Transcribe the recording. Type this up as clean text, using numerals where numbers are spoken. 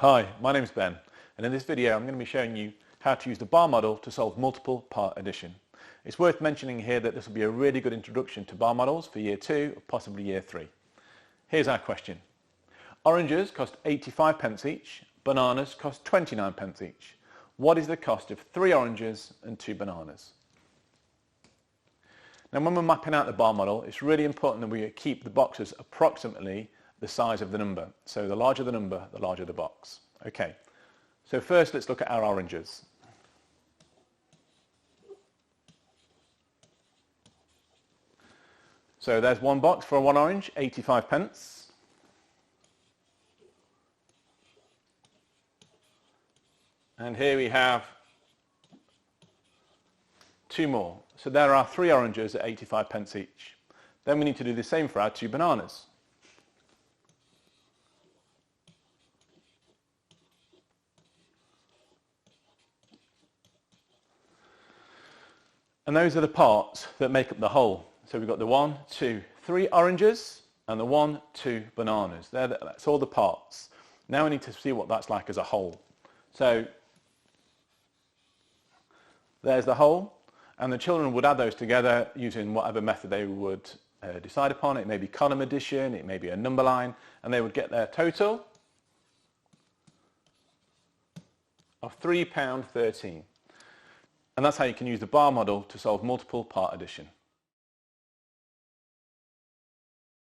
Hi, my name's Ben, and in this video I'm going to be showing you how to use the bar model to solve multiple part addition. It's worth mentioning here that this will be a really good introduction to bar models for year 2 or possibly year 3. Here's our question. Oranges cost 85 pence each, bananas cost 29 pence each. What is the cost of 3 oranges and 2 bananas? Now when we're mapping out the bar model, it's really important that we keep the boxes approximately the size of the number. So the larger the number, the larger the box. Okay, so first let's look at our oranges. So there's one box for one orange, 85 pence. And here we have 2 more. So there are 3 oranges at 85 pence each. Then we need to do the same for our 2 bananas. And those are the parts that make up the whole. So we've got the 1, 2, 3 oranges and the 1, 2 bananas. That's all the parts. Now we need to see what that's like as a whole. So there's the whole, and the children would add those together using whatever method they would decide upon. It may be column addition, it may be a number line, and they would get their total of £3.13. And that's how you can use the bar model to solve multiple part addition.